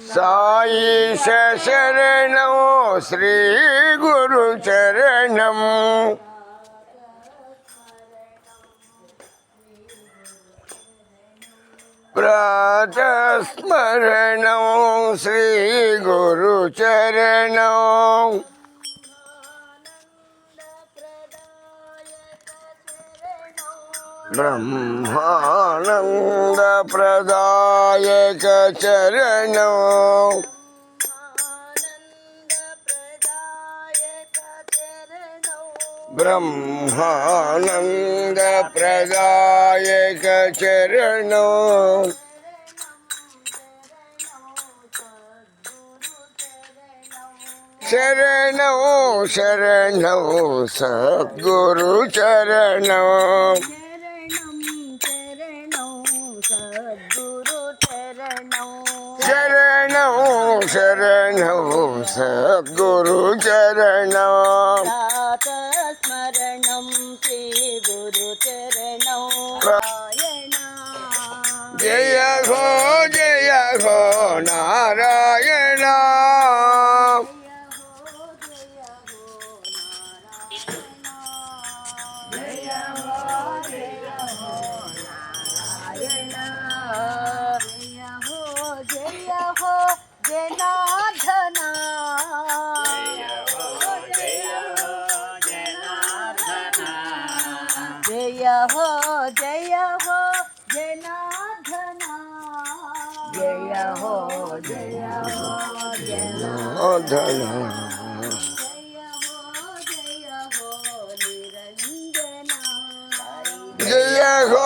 సాయిష శరణం శ్రీ గురు చరణం ప్రాతస్మరణం శ్రీ గురు చరణం బ్రహ్మానంద ప్రదాయక చరణం బ్రహ్మానంద ప్రదాయక చరణం శరణం శరణం సద్గురు చరణం శరణం శరణం సద్గురు చరణం స్మరణం శ్రీ గురు చరణం జయ హో నారాయణ జయ హో జనార్దన జయ హో జనార్దన జయ హో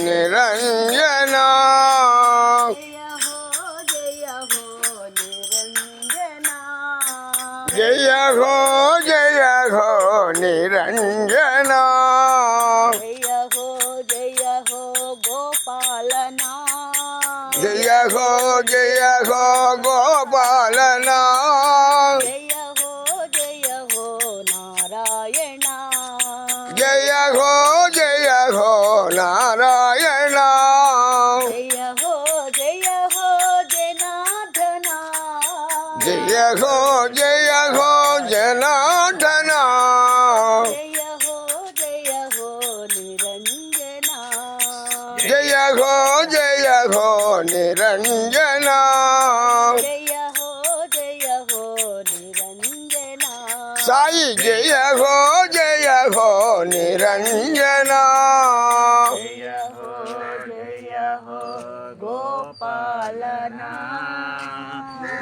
నిరంజన జయ హో నిరంజన గోపాలనా జయ హో గోపాలనా జయ హో నారాయణ జయ హో నారాయణ జయ హో జనార్దన జయ హో జనార్దన నిరంజన జయ హో నిరంజన జయ హో నిరంజన సాయి జయ హో నిరంజన జయ హో గోపాలనా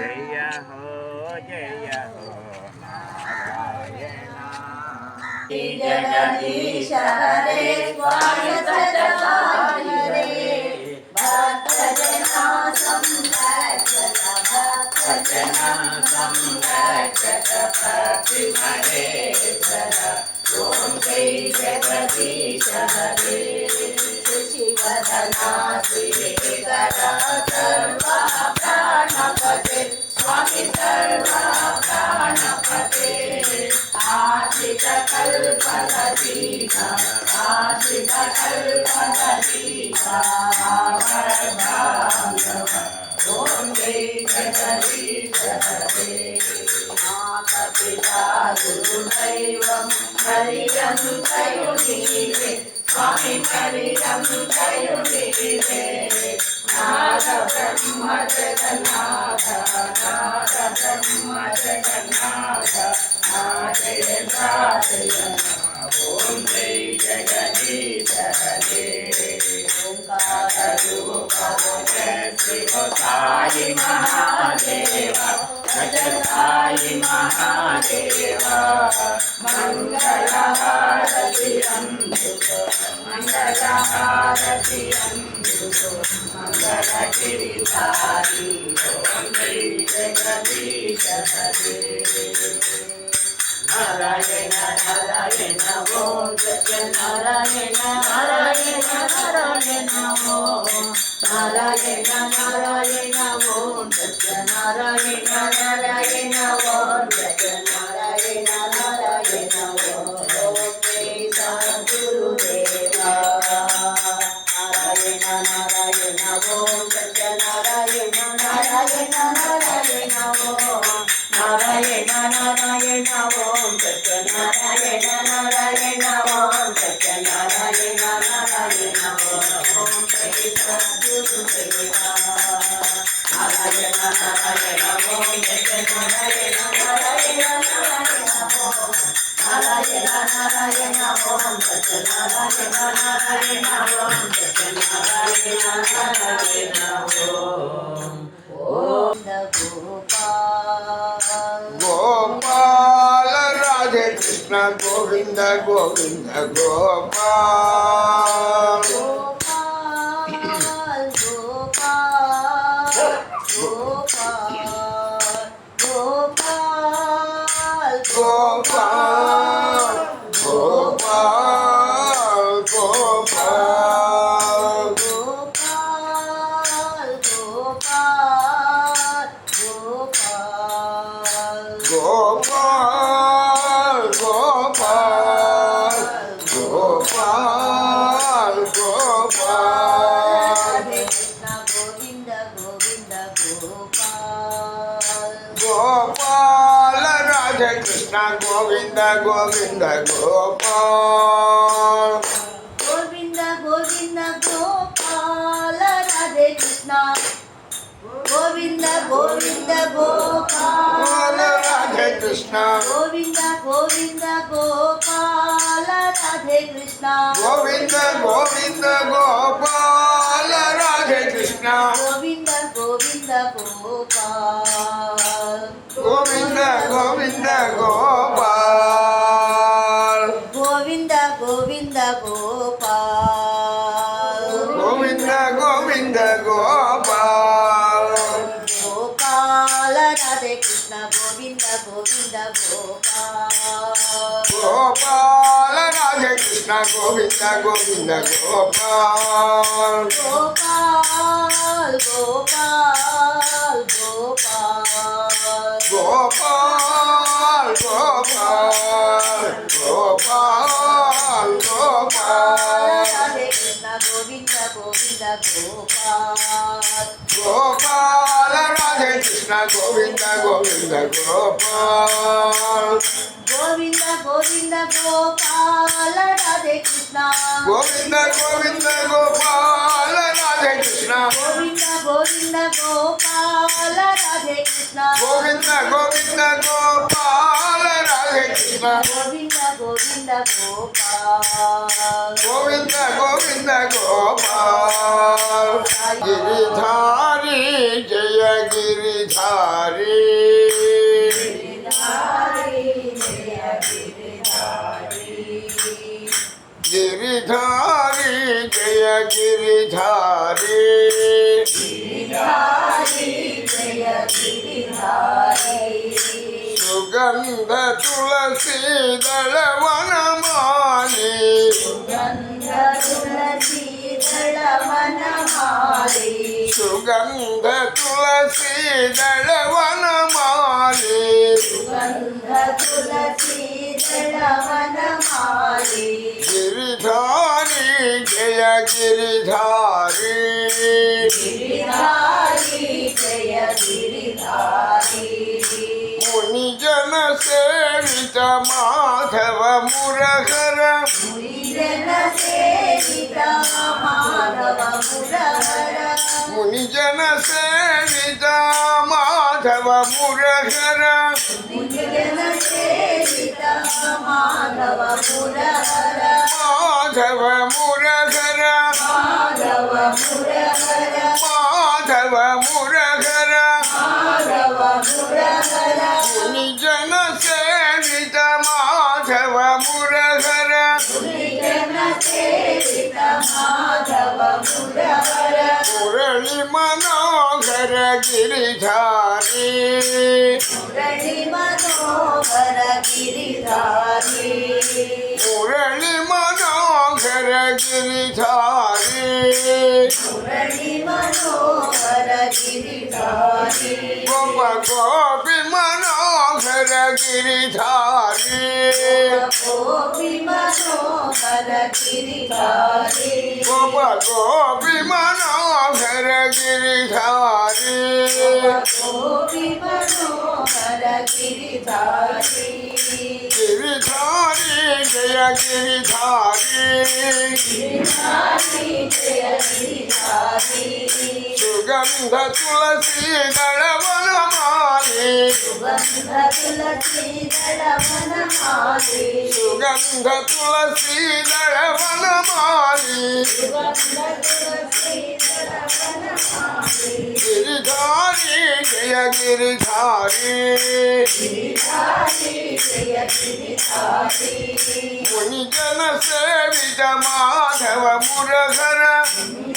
జయ హో నారాయణ జగదీశ హరే స్వామి హరే భక్తజనా సంరక్షక ఓం శ్రీ జగదీశ హరే శివదనా శ్రీకర సర్వ ప్రాణపతే స్వామి సర్వ ప్రాణపతే ఆశ్రిత కల్పలతీక ఓం జై జగదీశ హరే మాతా పితా గురుదైవం హరియంతయునీవే స్వామి హరియంతయునీవే నాద బ్రహ్మ జగన్నాథ ఓం జై జగదీశ హరే ఓంకార రూప సాయి మహాదేవ సాయి మహాదేవ మంగళహారతి మంగళ గిరిధారి ఓం జై జగదీశ హరే నారాయణ నారాయణ ఓం సత్యనారాయణ నారాయణ నారాయణ ఓం నారాయణ నారాయణ ఓం సత్యనారాయణ నారాయణ ఓం సత్యనారాయణ నారాయణ ఓం నారాయణ నారాయణ ఓం సత్యనారాయణ నారాయణ ఓం సత్యనారాయణ నారాయణ ఓం జయ సద్గురు దేవా నారాయణ నారాయణ ఓం సత్యనారాయణ నారాయణ నారాయణ ఓం నారాయణ నారాయణ ఓం సత్యనారాయణ నారాయణ ఓం సత్యనారాయణ నారాయణ ఓం గోపాల రాధే కృష్ణ గోవింద గోవింద గోపాల గోపాల్ గోపాల్ గోపాల్ గోపాల్ గోపాల గోపాల గోపాల గోపాల్ గోపాల్ గోపాల్ గోపాల గోపాల గోపాల గోపాల రాధే కృష్ణ గోవింద గోవింద గోపాల్ గోపాల రాధే కృష్ణ గోవింద గోవింద గోపాల గోవింద గోవింద గోపాల రాధే కృష్ణ గోవింద గోవింద గోపాల రాధే కృష్ణ గోవింద గోవింద గోపాల రాధే కృష్ణ గోవింద గోవింద గోపాల రాధే కృష్ణ గోవింద గోవింద గోపాల్ గోవింద గోవింద గోపాల గోవింద గోవింద గోపాల్ గోవింద గోవింద గోపాల గోపాల రాధే కృష్ణ గోవింద గోవింద గోపాల్ గోపాల రాధే కృష్ణ గోవింద గోవింద గోపాల గోపాల్ గోపాల్ గోపాల్ గోపాల గోపాల గోపాల గోపాల రాధే కృష్ణ గోవింద గోవింద గోపాల్ గోపాల రాధే కృష్ణ గోవింద గోవింద గోపాల గోవింద గోవింద గోపాల రాధే కృష్ణ గోవింద గోవింద గోపాల రాధే కృష్ణ గోవింద గోవింద గోపాల రాధే కృష్ణ గోవింద గోవింద గోపాల రాధే కృష్ణ గోవింద గోవింద గోపాల్ గోవింద గోవింద గోపాల గిరిధారి జయ గిరిధారి గిరిధారి జయ గిరిధారి సుగంధ తులసి దళ వనమాలి సుగంధ తులసి దళ వనమాలి గిరిధారి జయ గిరిధారి ముని జన సేవిత మాధవ మురహర ముని జన సేవిత మాధవ మురహర మాధవ మురహర మాధవ మురహర ముని జన సేవిత మాధవ మురహర మురళి మనోహర గిరిధారి మురళి మనోహర గిరిధారి గోప గోపి మనోహర मनोहर गिरिधारी गोपी मनोहर गिरिधारी गोप गोपी मनोहर गिरिधारी गोपी मनोहर गिरिधारी गिरिधारी जय गिरिधारी गिरिधारी जय गिरिधारी सुगंध तुलसी दलवनमाली सुगंध तुलसी दलवनमाली सुगंध तुलसी दलवनमाली सुगंध तुलसी दलवनमाली गिरिधारी जय गिरिधारी गिरिधारी जय गिरिधारी मुनिजन सेवित माधव मुरहर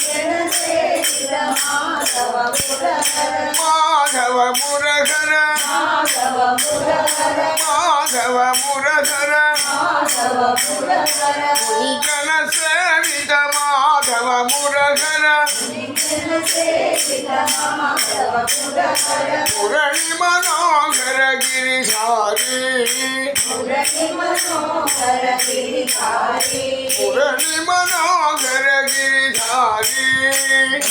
जन सेवित माधव मुरहर माधव मुरहर माधव मुरहर माधव मुरहर माधव मुरहर मुनिजन सेवित माधव मुरहर जन सेवित माधव मुरहर मुरली मनोहर गिरिधारी मुरली मनोहर गिरिधारी मुरली मनोहर गिरिधारी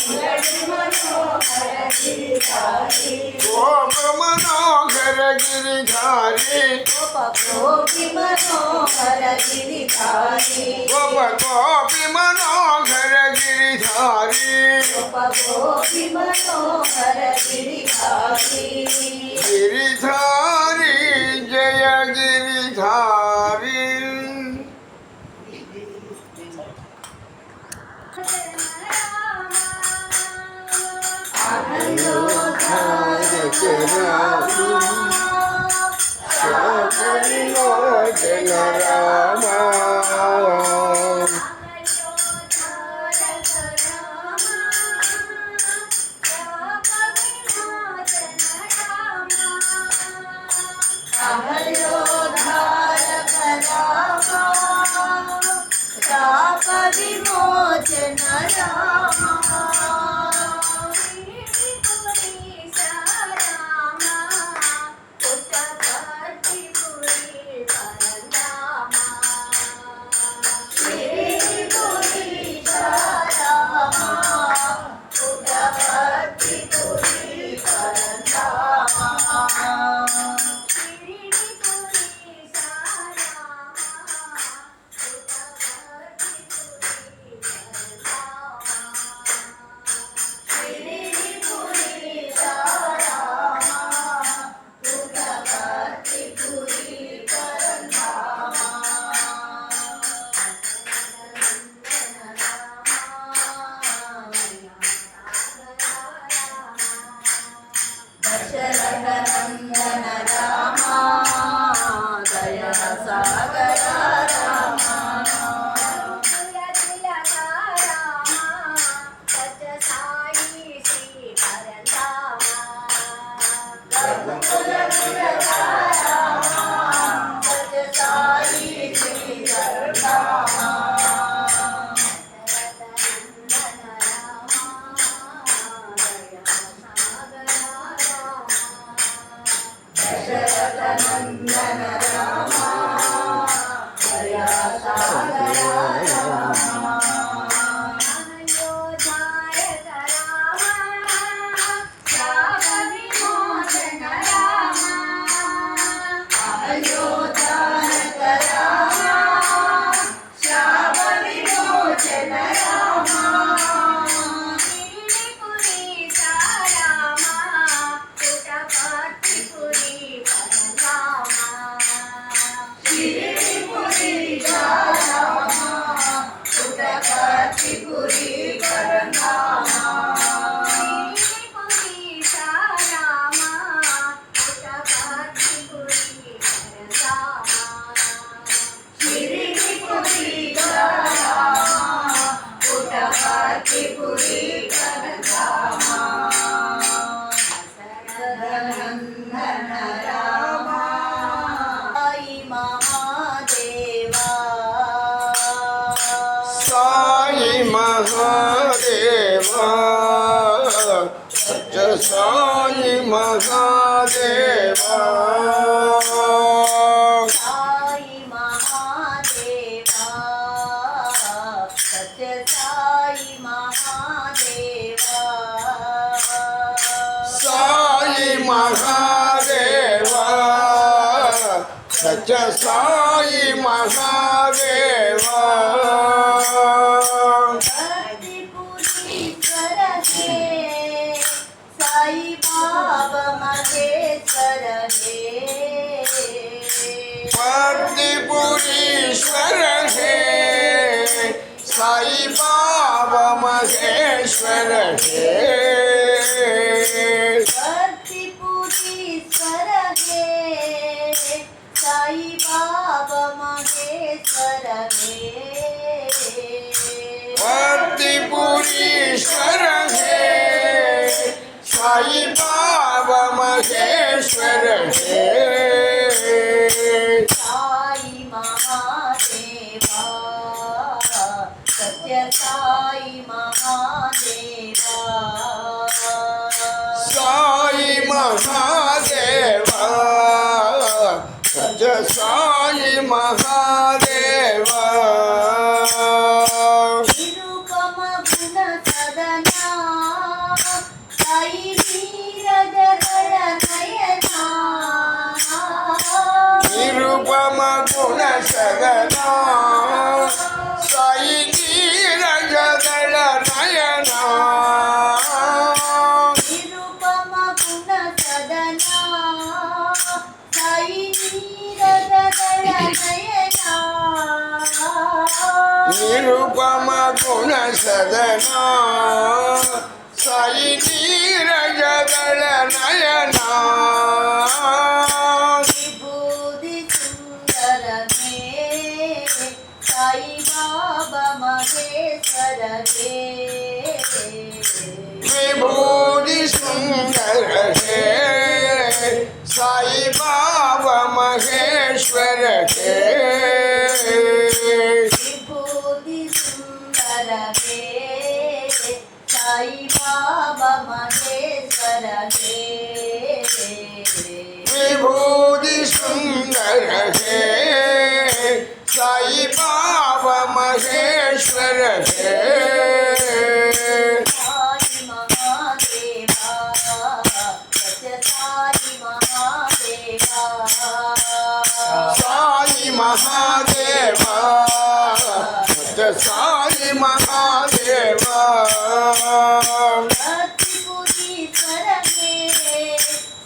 मुरली मनोहर गिरिधारी गोप मनोहर गिरिधारी गोपी मनोहर गिरिधारी गोप गोपी मनोहर गिरिधारी गोपी मनोहर गिरिधारी गिरिधारी जय गिरिधारी लोचन रामा विमोचन दशरथनन्दन रामा दया सागर नंदन रामा दया सागर रामा अयोध्यायक रामा शाप विमोचन रामा अयोध्यायक रामा शाप विमोचन रामा गिरिपुरी रामा पुटपतिपुरी महादेवा सत्य साई महादेवा सत्य साई महादेवा भक्तिपुरीश्वर हे साई बाबा महेश्वर हे भक्तिपुरीश्वर हे साई बाबा महेश्वर हे भक्तिपुरीश्वर हे साई बाबा महेश्वर हे भक्तिपुरीश्वर हे साई बाबा महेश्वर हे साई महादेवा सत्य साई महादेवा साई महादेवा सत्य साई महादेवा निरुपम गुण सदना साई नीरजगण नयना निरुपम गुण सदना साई नीरजगण नयना निरुपम गुण सदना साई नीरजगण नयना निरुपम गुण सदना साई नीरजगण नयना विभूति सुंदर में साई बाबा महेश्वर हे विभूति सुंदर है साई बाबा महेश्वर है विभूति सुंदर हे साई बाबा महेश्वर हे विभूति सुंदर है साई बाबा महेश्वर है साई महादेवा सत्य साई महादेवा साई महादेवा सत्य साई महादेवा भक्तिपुरीश्वर हे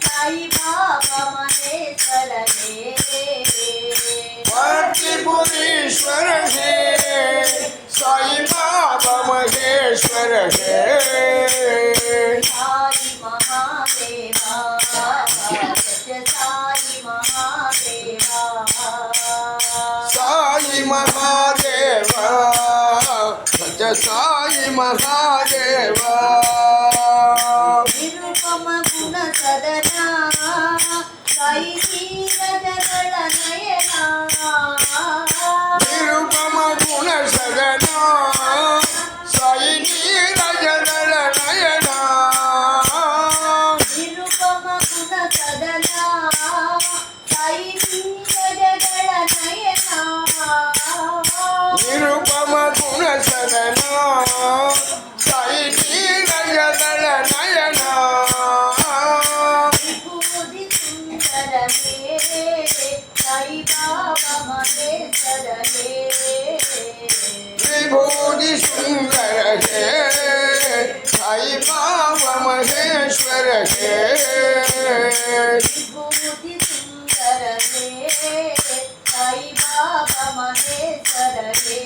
साई बाबा महेश्वर हे भक्तिपुरीश्वर हे साई बाबा महेश्वर हे साई महादेवा सत्य साई महादेवा साई महादेवा सत्य साई महादेवा निरुपम गुण सदना साई नीरजगण नयना निरुपम गुण सदना साई नीरजगण नयना निरुपम गुण सदना साई नीरजगण नयना निरुपम गुण सदना साई नीरजगण नयना विभूति सुंदर हे साई बाबा महेश्वर हे विभूति सुंदर है साई बाबा महेश्वर है विभूति सुंदर हे साई बाबा महेश्वर हे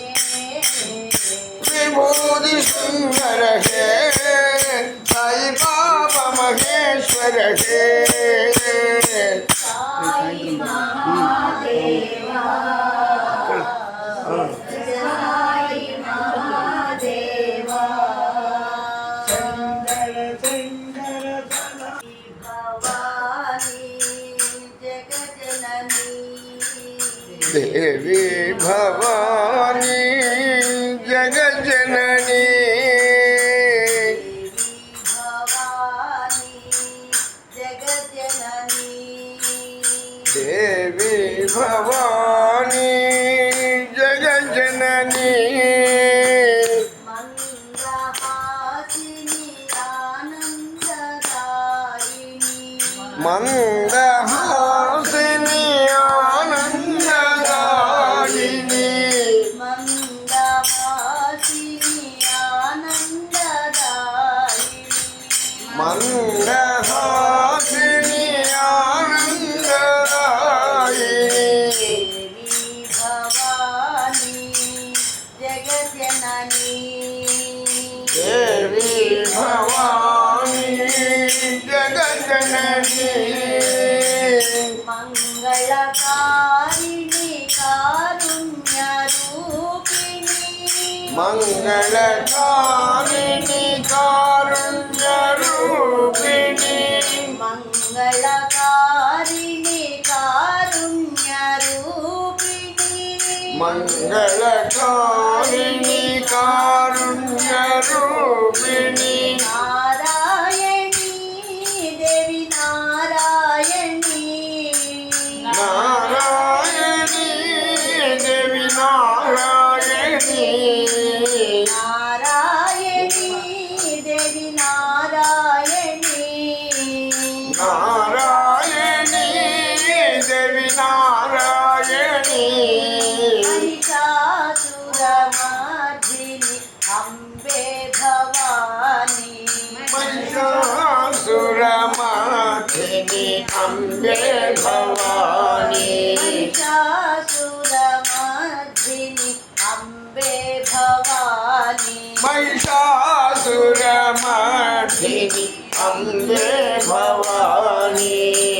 विभूति सुंदर है साई बाबा महेश्वर है साई महादेवा साई महादेवा भवानी जगज्जननी देवी भवानी जगज्जननी देवी भवानी जगज्जननी मंदहासिनी आनंददायिनी మంగళకారిణి కారుణ్యరూపిణి మంగళకారిణి కారుణ్యరూపిణి మంగళకారిణి కారుణ్యరూపిణి నారాయణి దేవి నారాయణి నారాయణి దేవి నారాయణి నారాయణి దేవి నారాయణి నారాయణి దేవి నారాయణి మహిషాసురమర్దిని అంబే భవాని మహిషాసురమర్దిని అంబే భవాని మహిషాసురమర్దిని అంబే భవాని మహిషాసురమర్దిని అంబే భవాని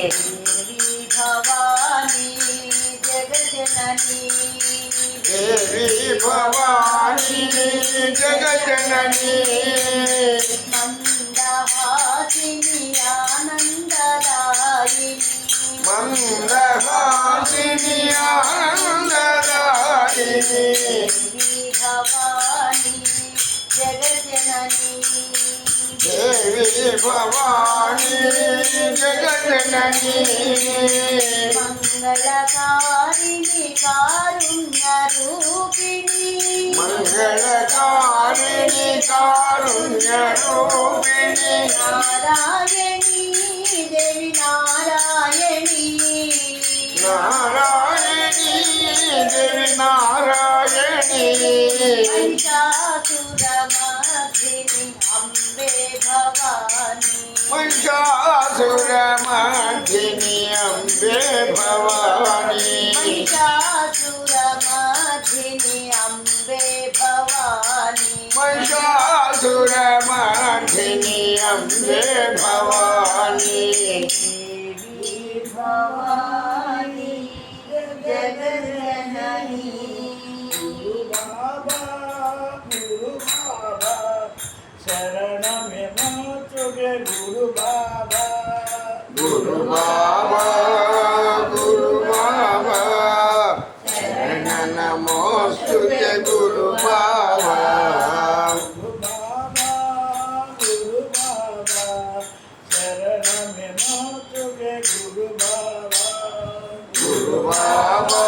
దేవి భవాని దేవి భవాని జగజనని మందహాసిని ఆనందదాయిని మందహాసిని ఆనందదాయిని దేవి భవాని జగజనని దేవి భవాని జగజనని మంగళకారిణి కారుణ్యరూపిణి మంగళకారిణి కారుణ్యరూపిణి నారాయణి దేవి నారాయణి నారాయణి దేవి నారాయణి మహిషాసురమర్దిని అంబే భవాని మహిషాసురమర్దిని అంబే భవాని మహిషాసురమర్దిని అంబే భవాని మహిషాసురమర్దిని అంబే భవాని దేవి భవాని జగజ్జనని శరణమే మోచుగే గురు బాబా గురు బాబా గురు బాబా శరణ నమోస్తుతే గురు బాబా గురు బాబా గురు బాబా శరణమే మోచుగే గురు బాబా గురు బాబా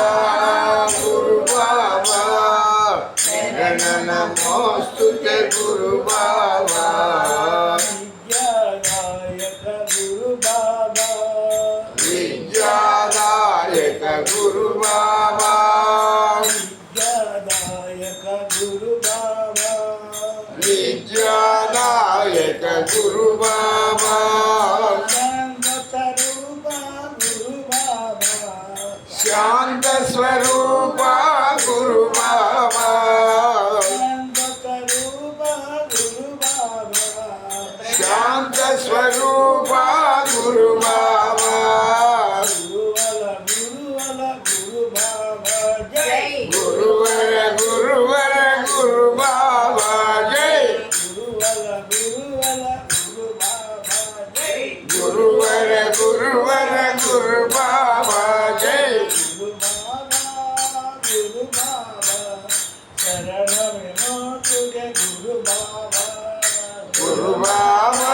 గురు బాబా శరణ నమోస్తుతే గురు బాబా విద్యాదాయక గురు బాబా విద్యాదాయక గురు బాబా విద్యాదాయక గురు బాబా విద్యాదాయక గురు బాబా శాంత స్వరూప గురు బాబా శాంత స్వరూప గురు బాబా గురువర గురువర గురు బాబా జై గురువర గురువర గురు బాబా జై గురు బాబా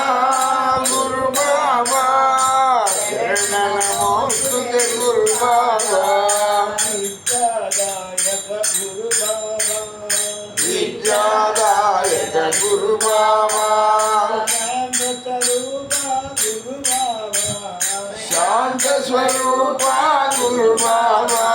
గురు బాబా శరణ నమోస్తుతే గురు బాబా విద్యాదాయక గురు బాబా శాంత స్వరూప గురు బాబా